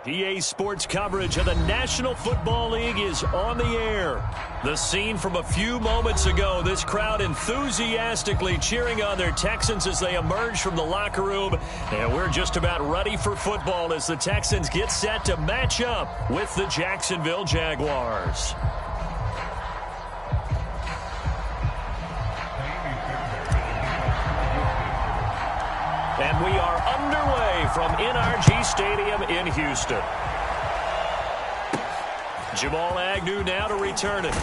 EA Sports coverage of the National Football League is on the air. The scene from a few moments ago, this crowd enthusiastically cheering on their Texans as they emerge from the locker room. And we're just about ready for football as the Texans get set to match up with the Jacksonville Jaguars. And we are underway from NRG Stadium in Houston. Jamal Agnew now to return it.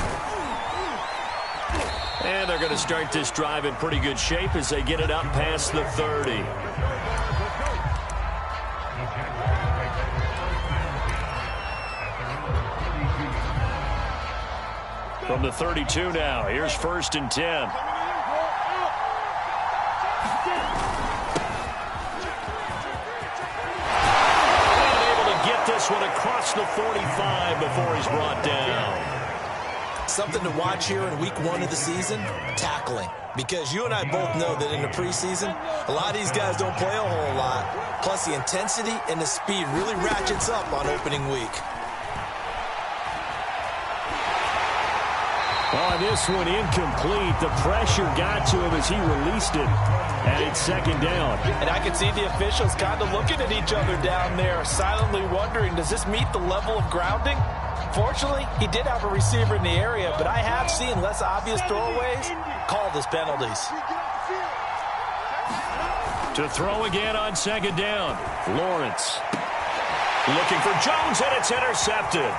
And they're going to start this drive in pretty good shape as they get it up past the 30. From the 32 now, here's 1st and 10. This one across the 45 before he's brought down. Something to watch here in week 1 of the season, tackling. Because you and I both know that in the preseason, a lot of these guys don't play a whole lot. Plus the intensity and the speed really ratchets up on opening week. Oh, this one incomplete. The pressure got to him as he released it. And it's 2nd down. And I can see the officials kind of looking at each other down there, silently wondering, does this meet the level of grounding? Fortunately, he did have a receiver in the area, but I have seen less obvious throwaways called as penalties. To throw again on 2nd down. Lawrence looking for Jones, and it's intercepted.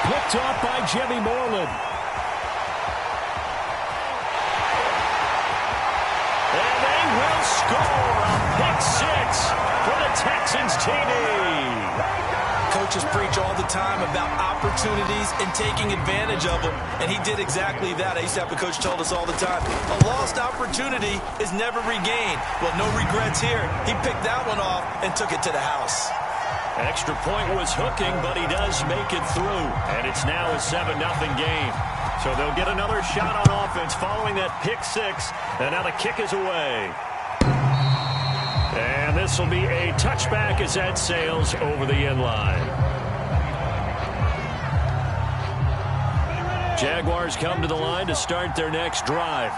Picked off by Jimmy Moreland. Will score a pick 6 for the Texans TD. Coaches preach all the time about opportunities and taking advantage of them, and he did exactly that. I used to have a coach told us all the time, a lost opportunity is never regained. Well, no regrets here. He picked that one off and took it to the house. Extra point was hooking, but he does make it through, and it's now a 7-0 game. So they'll get another shot on offense following that pick 6, and now the kick is away. And this will be a touchback as that sails over the end line. Jaguars come to the line to start their next drive.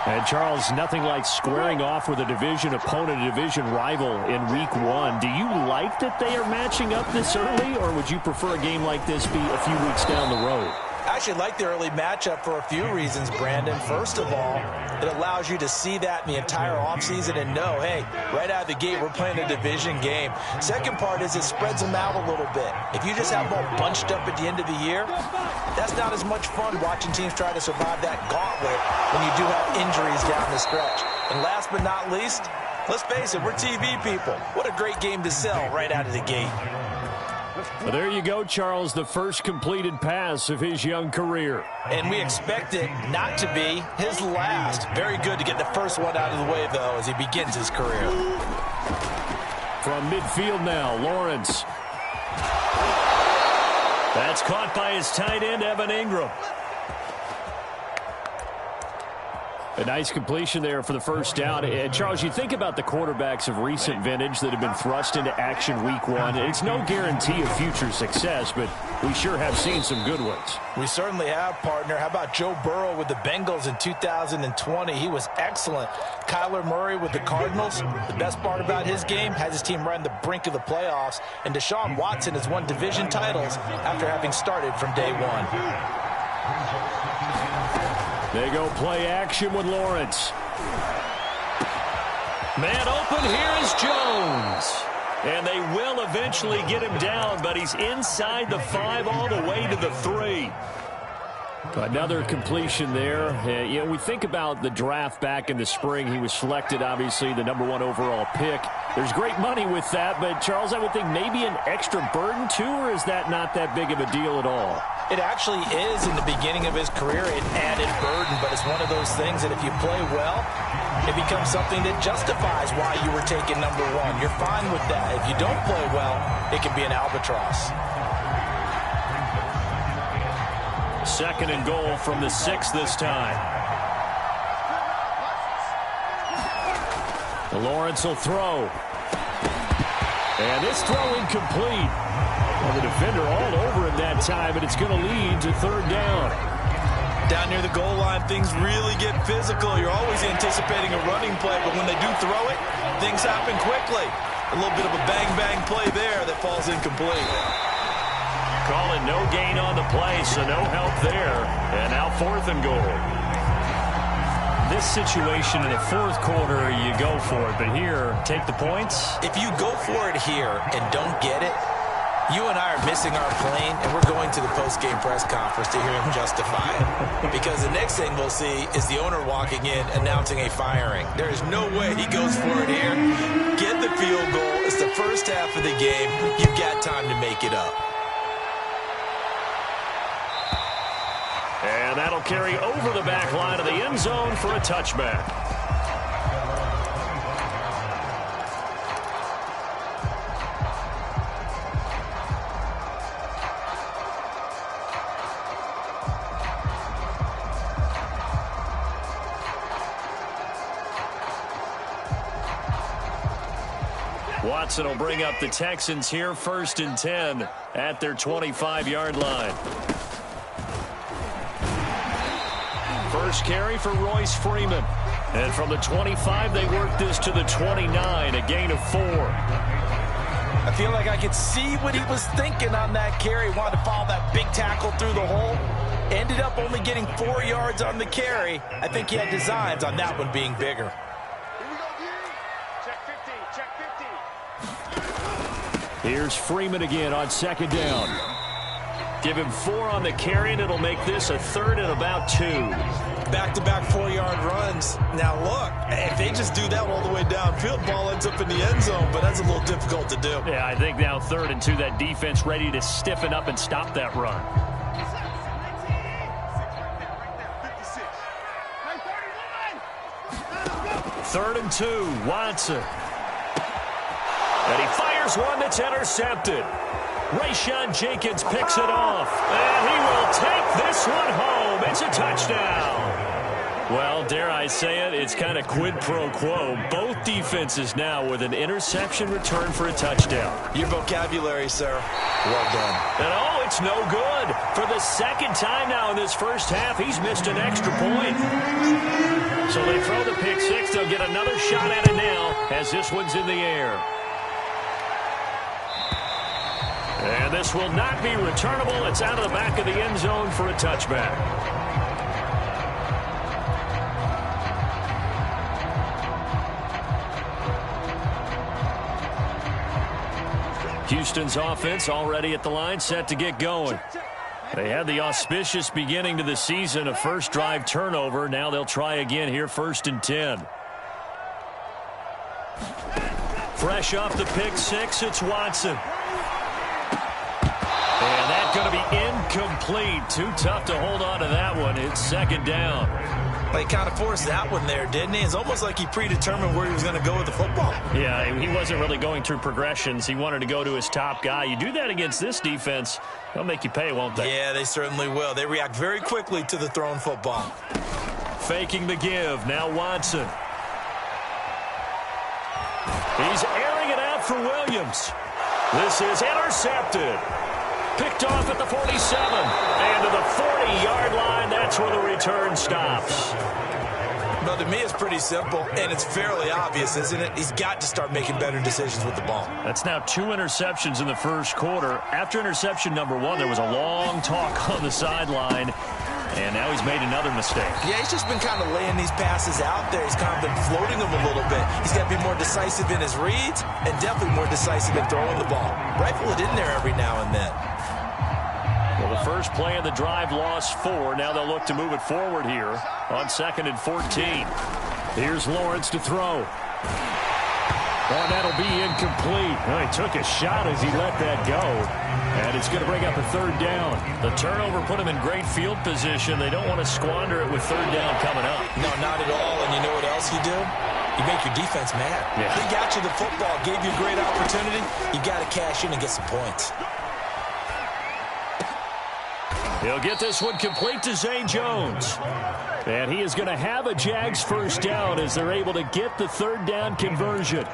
And, Charles, nothing like squaring off with a division opponent, a division rival in week 1. Do you like that they are matching up this early, or would you prefer a game like this be a few weeks down the road? I actually like the early matchup for a few reasons, Brandon. First of all, it allows you to see that in the entire offseason and know, hey, right out of the gate, we're playing a division game. Second part is it spreads them out a little bit. If you just have them all bunched up at the end of the year, that's not as much fun watching teams try to survive that gauntlet when you do have injuries down the stretch. And last but not least, let's face it, we're TV people. What a great game to sell right out of the gate. Well, there you go, Charles, the first completed pass of his young career. And we expect it not to be his last. Very good to get the first one out of the way, though, as he begins his career. From midfield now, Lawrence. That's caught by his tight end, Evan Ingram. A nice completion there for the first down. And Charles, you think about the quarterbacks of recent vintage that have been thrust into action week 1. It's no guarantee of future success, but we sure have seen some good ones. We certainly have, partner. How about Joe Burrow with the Bengals in 2020? He was excellent. Kyler Murray with the Cardinals. The best part about his game, has his team right on the brink of the playoffs. And Deshaun Watson has won division titles after having started from day 1. They go play action with Lawrence. Man open, here is Jones. And they will eventually get him down, but he's inside the 5 all the way to the 3. Another completion there. You know, we think about the draft back in the spring. He was selected, obviously, the #1 overall pick. There's great money with that, but, Charles, I would think maybe an extra burden, too, or is that not that big of a deal at all? It actually is in the beginning of his career, an added burden, but it's one of those things that if you play well, it becomes something that justifies why you were taken #1. You're fine with that. If you don't play well, it can be an albatross. 2nd and goal from the 6 this time. Lawrence will throw. And this throw incomplete. Well, the defender all over him that time, and it's going to lead to third down. Down near the goal line, things really get physical. You're always anticipating a running play, but when they do throw it, things happen quickly. A little bit of a bang-bang play there that falls incomplete. Calling no gain on the play, so no help there. And now 4th and goal. This situation in the 4th quarter, you go for it. But here, take the points. If you go for it here and don't get it, you and I are missing our plane, and we're going to the post-game press conference to hear him justify it. Because the next thing we'll see is the owner walking in announcing a firing. There is no way he goes for it here. Get the field goal. It's the first half of the game. You've got time to make it up. And that'll carry over the back line of the end zone for a touchback. Watson will bring up the Texans here, 1st and 10 at their 25-yard line. First carry for Royce Freeman. And from the 25, they work this to the 29, a gain of 4. I feel like I could see what he was thinking on that carry. Wanted to follow that big tackle through the hole. Ended up only getting 4 yards on the carry. I think he had designs on that one being bigger. Here's Freeman again on 2nd down. Give him 4 on the carry, and it'll make this a 3rd and about 2. Back-to-back 4-yard runs. Now, look, if they just do that all the way downfield, ball ends up in the end zone, but that's a little difficult to do. Yeah, I think now 3rd and 2, that defense ready to stiffen up and stop that run. Third and 2, Watson. And he fires one that's intercepted. Rayshon Jenkins picks it off. And he will take this one home. It's a touchdown. Well, dare I say it, it's kind of quid pro quo. Both defenses now with an interception return for a touchdown. Your vocabulary, sir. Well done. And oh, it's no good. For the 2nd time now in this first half, he's missed an extra point. So they throw the pick 6. They'll get another shot at it now as this one's in the air. And this will not be returnable. It's out of the back of the end zone for a touchback. Houston's offense already at the line, set to get going. They had the auspicious beginning to the season, a first drive turnover. Now they'll try again here, 1st and 10. Fresh off the pick 6, it's Watson. And that's going to be incomplete. Too tough to hold on to that one. It's 2nd down. He kind of forced that one there, didn't he? It's almost like he predetermined where he was going to go with the football. Yeah, he wasn't really going through progressions. He wanted to go to his top guy. You do that against this defense, they'll make you pay, won't they? Yeah, they certainly will. They react very quickly to the thrown football. Faking the give. Now Watson. He's airing it out for Williams. This is intercepted. Picked off at the 47. And to the 40-yard line, that's where the return stops. Well, to me, it's pretty simple, and it's fairly obvious, isn't it? He's got to start making better decisions with the ball. That's now 2 interceptions in the first quarter. After interception number 1, there was a long talk on the sideline, and now he's made another mistake. Yeah, he's just been kind of laying these passes out there. He's kind of been floating them a little bit. He's got to be more decisive in his reads and definitely more decisive in throwing the ball. Rifle it in there every now and then. Well, the first play of the drive lost 4. Now they'll look to move it forward here on 2nd and 14. Here's Lawrence to throw. Oh, that'll be incomplete. Oh, he took a shot as he let that go. And it's going to bring up a 3rd down. The turnover put him in great field position. They don't want to squander it with 3rd down coming up. No, not at all. And you know what else you do? You make your defense mad. Yeah. They got you the football, gave you a great opportunity. You got to cash in and get some points. He'll get this one complete to Zay Jones. And he is going to have a Jags first down as they're able to get the 3rd down conversion.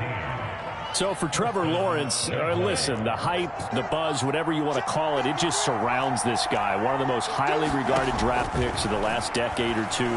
So for Trevor Lawrence, listen, the hype, the buzz, whatever you want to call it, it just surrounds this guy. One of the most highly regarded draft picks of the last decade or two.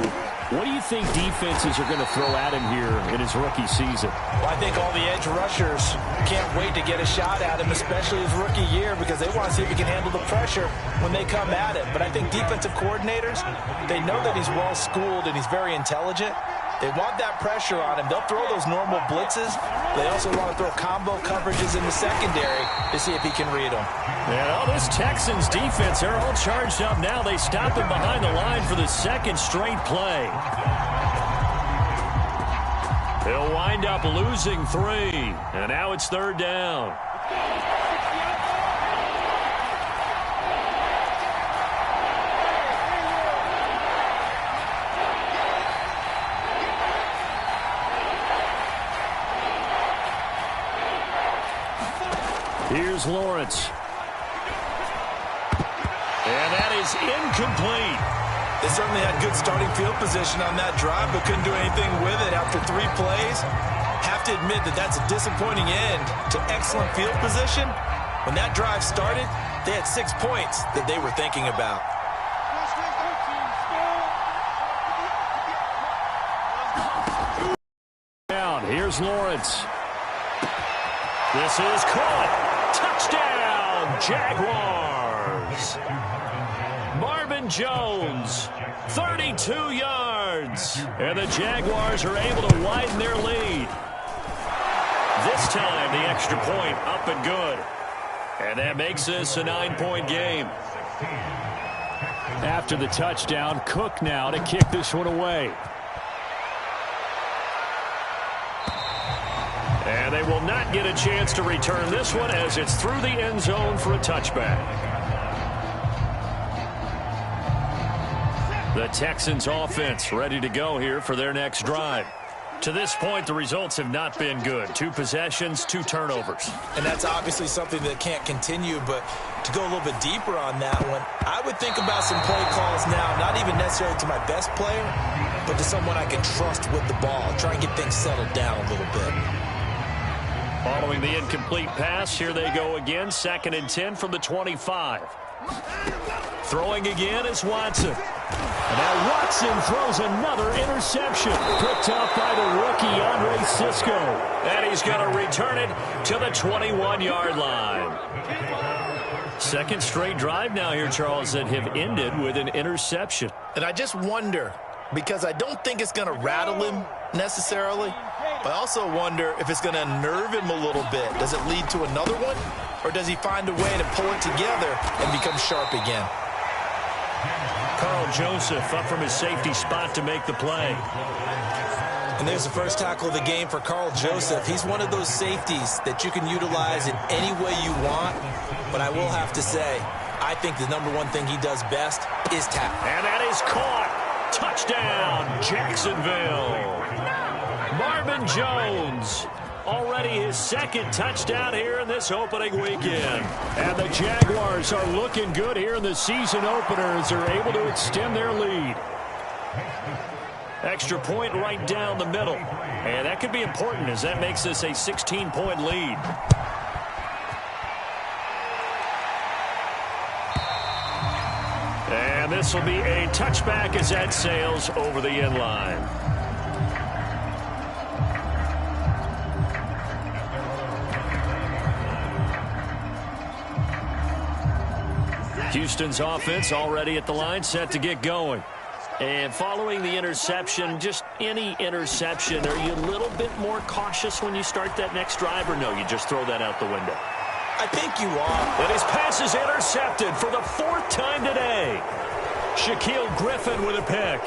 What do you think defenses are going to throw at him here in his rookie season? Well, I think all the edge rushers can't wait to get a shot at him, especially his rookie year, because they want to see if he can handle the pressure when they come at him. But I think defensive coordinators, they know that he's well-schooled and he's very intelligent. They want that pressure on him. They'll throw those normal blitzes. They also want to throw combo coverages in the secondary to see if he can read them. And all this Texans defense, they're all charged up now. They stop him behind the line for the second straight play. He'll wind up losing 3. And now it's 3rd down. Here's Lawrence. And that is incomplete. They certainly had good starting field position on that drive, but couldn't do anything with it after 3 plays. Have to admit that that's a disappointing end to excellent field position. When that drive started, they had 6 points that they were thinking about. Here's Lawrence. This is caught. Touchdown, Jaguars. Marvin Jones, 32 yards. And the Jaguars are able to widen their lead. This time, the extra point up and good. And that makes this a 9-point game. After the touchdown, Cook now to kick this one away. And they will not get a chance to return this one as it's through the end zone for a touchback. The Texans offense ready to go here for their next drive. To this point, the results have not been good. 2 possessions, 2 turnovers. And that's obviously something that can't continue, but to go a little bit deeper on that one, I would think about some play calls now, not even necessarily to my best player, but to someone I can trust with the ball. Try and get things settled down a little bit. Following the incomplete pass, here they go again. 2nd and 10 from the 25. Throwing again is Watson. And now Watson throws another interception. Picked up by the rookie, Andre Sisco. And he's going to return it to the 21-yard line. 2nd straight drive now here, Charles, that have ended with an interception. And I just wonder, because I don't think it's going to rattle him necessarily, but I also wonder if it's going to unnerve him a little bit. Does it lead to another one? Or does he find a way to pull it together and become sharp again? Carl Joseph up from his safety spot to make the play. And there's the first tackle of the game for Carl Joseph. He's one of those safeties that you can utilize in any way you want. But I will have to say, I think the #1 thing he does best is tackle. And that is caught. Touchdown, Jacksonville. Marvin Jones, already his 2nd touchdown here in this opening weekend. And the Jaguars are looking good here in the season opener as they're able to extend their lead. Extra point right down the middle. And that could be important as that makes this a 16-point lead. And this will be a touchback as that sails over the end line. Houston's offense already at the line, set to get going. And following the interception, just any interception, are you a little bit more cautious when you start that next drive, or no, you just throw that out the window? I think you are. And his pass is intercepted for the 4th time today. Shaquille Griffin with a pick.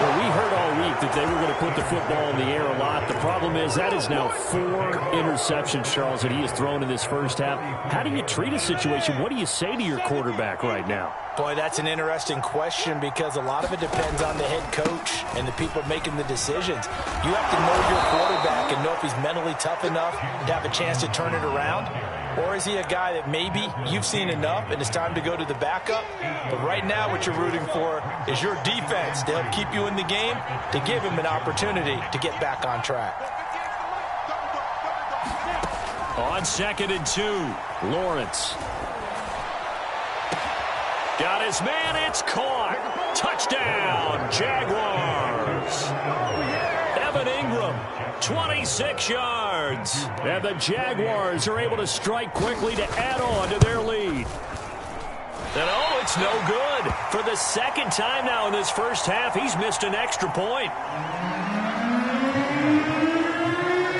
Well, we heard all week that they were going to put the football in the air a lot. The problem is that is now 4 interceptions, Charles, that he has thrown in this first half. How do you treat a situation? What do you say to your quarterback right now? Boy, that's an interesting question because a lot of it depends on the head coach and the people making the decisions. You have to know your quarterback and know if he's mentally tough enough to have a chance to turn it around. Or is he a guy that maybe you've seen enough and it's time to go to the backup? But right now what you're rooting for is your defense to help keep you in the game, to give him an opportunity to get back on track. On 2nd and 2, Lawrence. Got his man, it's caught. Touchdown, Jaguars. Evan Ingram, 26 yards. And the Jaguars are able to strike quickly to add on to their lead. And oh, it's no good. For the second time now in this first half, he's missed an extra point.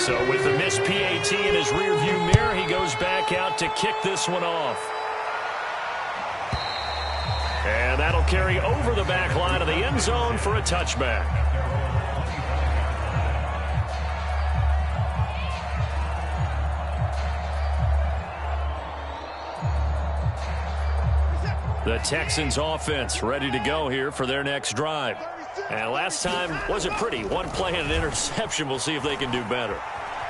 So with the missed PAT in his rearview mirror, he goes back out to kick this one off. And that'll carry over the back line of the end zone for a touchback. The Texans offense ready to go here for their next drive. And last time wasn't pretty. One play and an interception. We'll see if they can do better.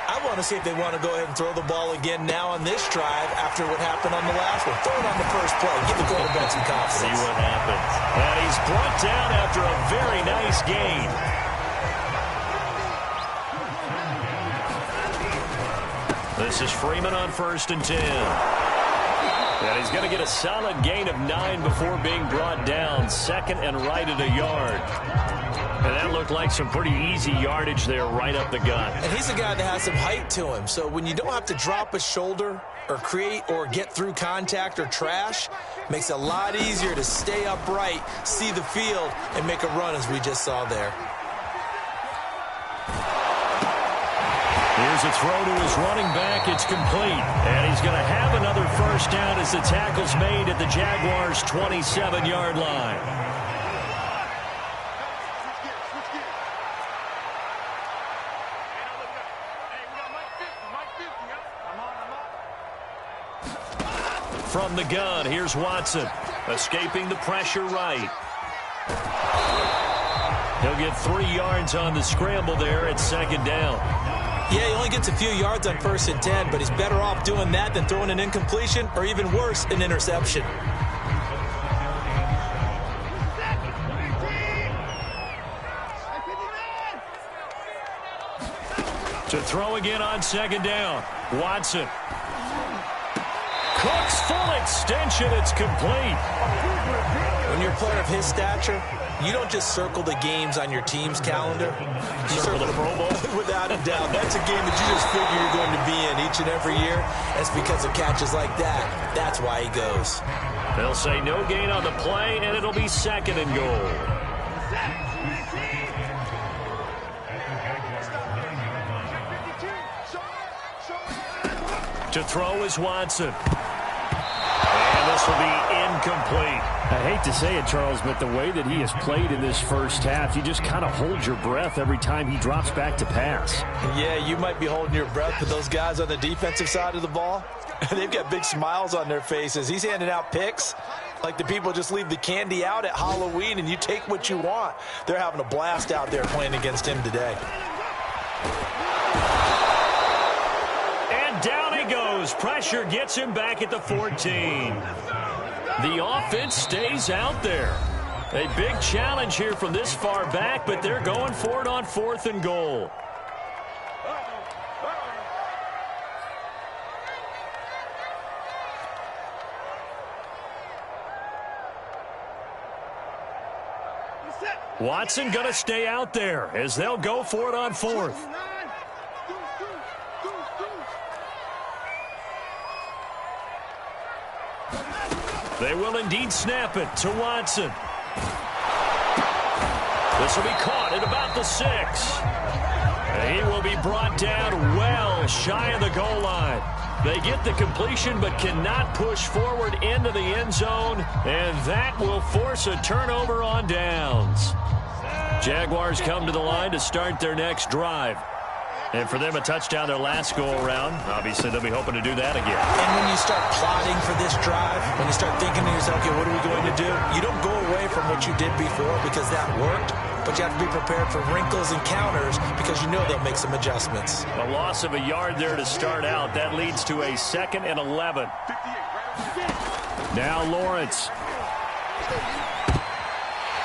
I want to see if they want to go ahead and throw the ball again now on this drive after what happened on the last one. Throw it on the first play. Give the quarterback some confidence. See what happens. And he's brought down after a very nice gain. This is Freeman on 1st and 10. And he's going to get a solid gain of 9 before being brought down. 2nd and right at a yard. And that looked like some pretty easy yardage there right up the gut. And he's a guy that has some height to him. So when you don't have to drop a shoulder or create or get through contact or trash, makes it a lot easier to stay upright, see the field, and make a run as we just saw there. Here's a throw to his running back. It's complete. And he's going to have another first down as the tackle's made at the Jaguars' 27-yard line. From the gun, here's Watson. Escaping the pressure right. He'll get 3 yards on the scramble there at 2nd down. Yeah, he only gets a few yards on 1st and 10, but he's better off doing that than throwing an incompletion or even worse, an interception. To throw again on 2nd down. Watson. Cooks full extension. It's complete. When you're a player of his stature, you don't just circle the games on your team's calendar. You circle the Pro Bowl. Without a doubt. That's a game that you just figure you're going to be in each and every year. That's because of catches like that. That's why he goes. They'll say no gain on the play, and it'll be 2nd and goal. To throw is Watson. And this will be incomplete. I hate to say it, Charles, but the way that he has played in this first half, you just kind of hold your breath every time he drops back to pass. Yeah, you might be holding your breath, but those guys on the defensive side of the ball, they've got big smiles on their faces. He's handing out picks like the people just leave the candy out at Halloween and you take what you want. They're having a blast out there playing against him today. And down he goes. Pressure gets him back at the 14. The offense stays out there. A big challenge here from this far back, but they're going for it on 4th and goal. Watson going to stay out there as they'll go for it on 4th. They will indeed snap it to Watson. This will be caught at about the 6. He will be brought down well shy of the goal line. They get the completion but cannot push forward into the end zone, and that will force a turnover on downs. Jaguars come to the line to start their next drive. And for them, a touchdown their last go-around. Obviously, they'll be hoping to do that again. And when you start plotting for this drive, when you start thinking to yourself, okay, what are we going to do? You don't go away from what you did before because that worked, but you have to be prepared for wrinkles and counters because you know they'll make some adjustments. A loss of a yard there to start out. That leads to a 2nd and 11. Now Lawrence.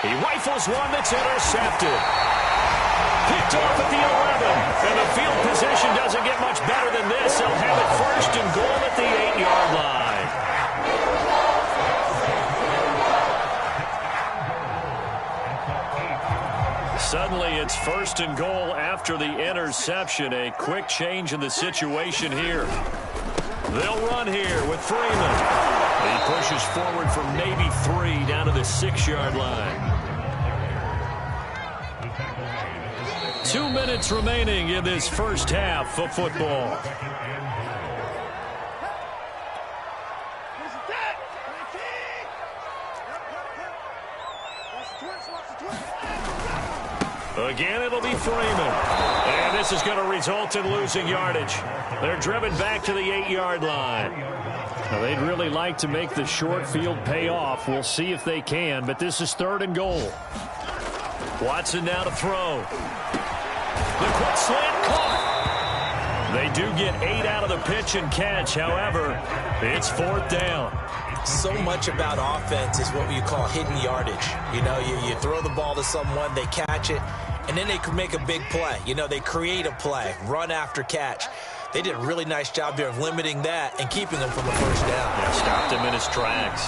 He rifles one that's intercepted. Picked off at the 11. And the field position doesn't get much better than this. They'll have it first and goal at the 8-yard line. Suddenly it's first and goal after the interception. A quick change in the situation here. They'll run here with Freeman. He pushes forward from maybe 3 down to the 6-yard line. 2 minutes remaining in this first half of football. Again, it'll be Freeman. And this is going to result in losing yardage. They're driven back to the 8-yard line. Now, they'd really like to make the short field pay off. We'll see if they can, but this is 3rd and goal. Watson now to throw. The quick slant caught. They do get 8 out of the pitch and catch. However, it's 4th down. So much about offense is what you call hidden yardage. You know, you throw the ball to someone, they catch it, and then they can make a big play. You know, they create a play, run after catch. They did a really nice job there of limiting that and keeping him from a first down. Yeah, stopped him in his tracks.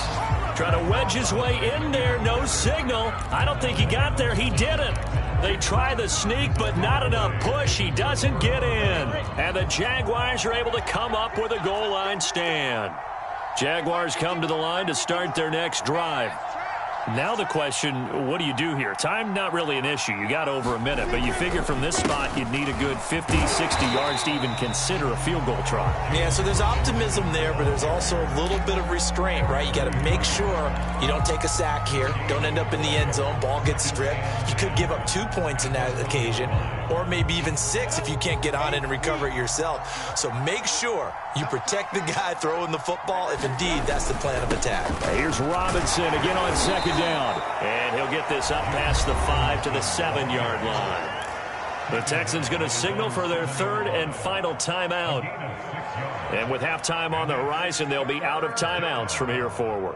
Trying to wedge his way in there, no signal. I don't think he got there. He didn't. They try the sneak, but not enough push. He doesn't get in. And the Jaguars are able to come up with a goal line stand. Jaguars come to the line to start their next drive. Now the question, what do you do here? Time, not really an issue. You got over a minute, but you figure from this spot you'd need a good 50, 60 yards to even consider a field goal try. Yeah, so there's optimism there, but there's also a little bit of restraint, right? You got to make sure you don't take a sack here. Don't end up in the end zone. Ball gets stripped. You could give up 2 points in that occasion, or maybe even 6 if you can't get on it and recover it yourself. So make sure you protect the guy throwing the football if indeed that's the plan of attack. Here's Robinson again on 2nd down. And he'll get this up past the 5 to the 7-yard line. The Texans going to signal for their 3rd and final timeout. And with halftime on the horizon, they'll be out of timeouts from here forward.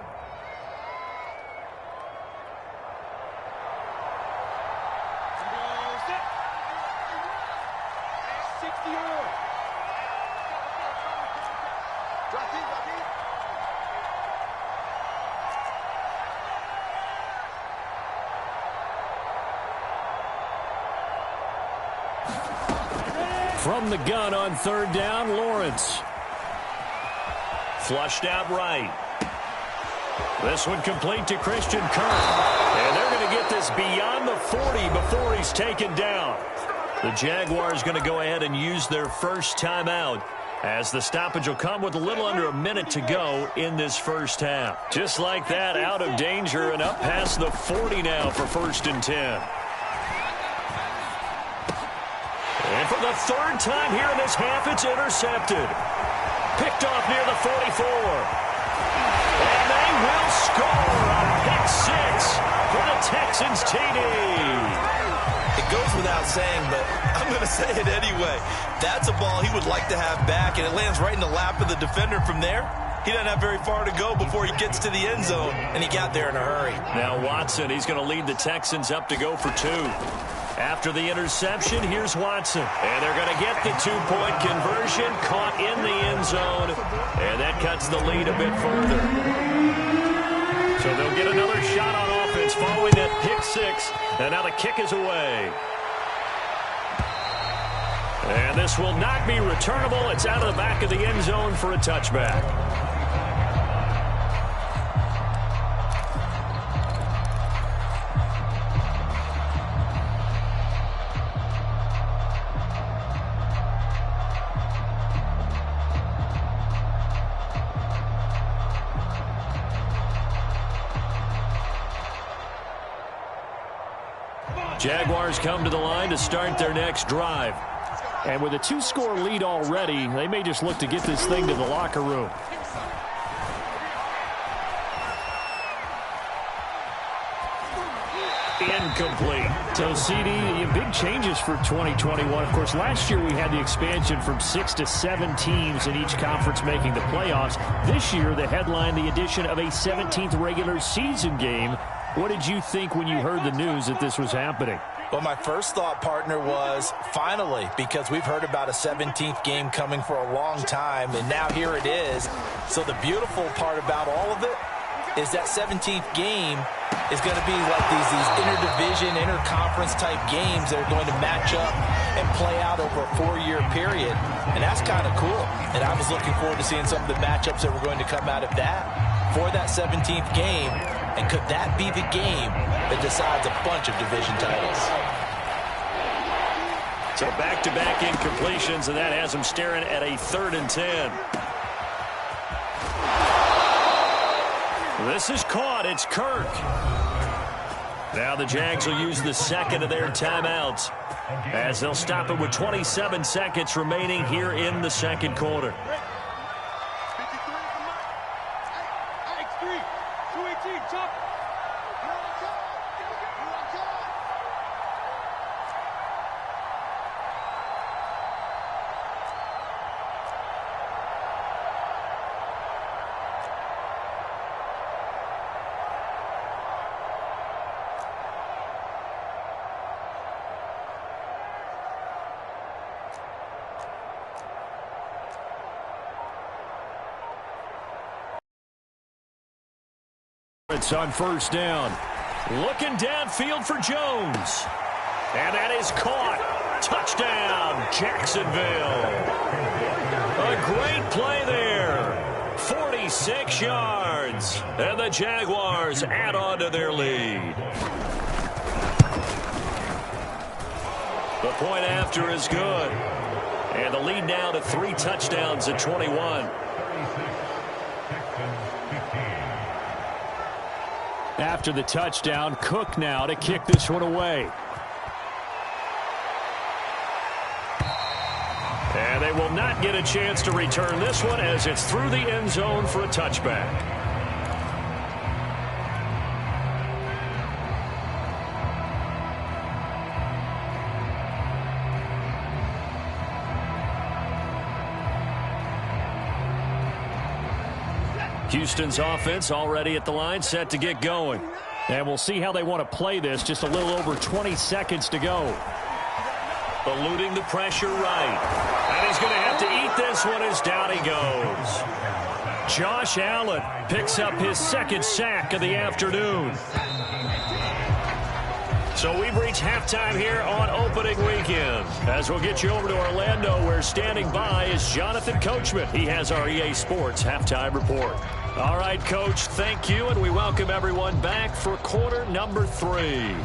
From the gun on 3rd down, Lawrence. Flushed out right. This one complete to Christian Kirk. And they're going to get this beyond the 40 before he's taken down. The Jaguars going to go ahead and use their first timeout, as the stoppage will come with a little under a minute to go in this first half. Just like that, out of danger and up past the 40 now for 1st and 10. And for the 3rd time here in this half, it's intercepted. Picked off near the 44. And they will score a pick 6 for the Texans TD. It goes without saying, but I'm going to say it anyway. That's a ball he would like to have back, and it lands right in the lap of the defender from there. He doesn't have very far to go before he gets to the end zone, and he got there in a hurry. Now Watson, he's going to lead the Texans up to go for 2. After the interception, here's Watson. And they're going to get the 2-point conversion, caught in the end zone. And that cuts the lead a bit further. So they'll get another shot on offense following that pick 6. And now the kick is away. And this will not be returnable. It's out of the back of the end zone for a touchback. Jaguars come to the line to start their next drive. And with a 2-score lead already, they may just look to get this thing to the locker room. Incomplete. So, CD, big changes for 2021. Of course, last year we had the expansion from 6 to 7 teams in each conference making the playoffs. This year, the headline, the addition of a 17th regular season game. What did you think when you heard the news that this was happening? Well, my first thought, partner, was finally, because we've heard about a 17th game coming for a long time, and now here it is. So the beautiful part about all of it is that 17th game is going to be like these interdivision, interconference type games that are going to match up and play out over a 4-year period. And that's kind of cool. And I was looking forward to seeing some of the matchups that were going to come out of that for that 17th game. And could that be the game that decides a bunch of division titles? So back-to-back incompletions, and that has them staring at a 3rd and 10. This is caught. It's Kirk. Now the Jags will use the second of their timeouts as they'll stop it with 27 seconds remaining here in the second quarter. It's on 1st down. Looking downfield for Jones. And that is caught. Touchdown, Jacksonville. A great play there. 46 yards. And the Jaguars add on to their lead. The point after is good. And the lead now to 3 touchdowns at 21. After the touchdown, Cook now to kick this one away. And they will not get a chance to return this one as it's through the end zone for a touchback. Houston's offense already at the line, set to get going. And we'll see how they want to play this. Just a little over 20 seconds to go. Eluding the pressure right. And he's going to have to eat this one as down he goes. Josh Allen picks up his 2nd sack of the afternoon. So we've reached halftime here on opening weekend. As we'll get you over to Orlando, where standing by is Jonathan Coachman. He has our EA Sports halftime report. All right, Coach, thank you, and we welcome everyone back for quarter number 3.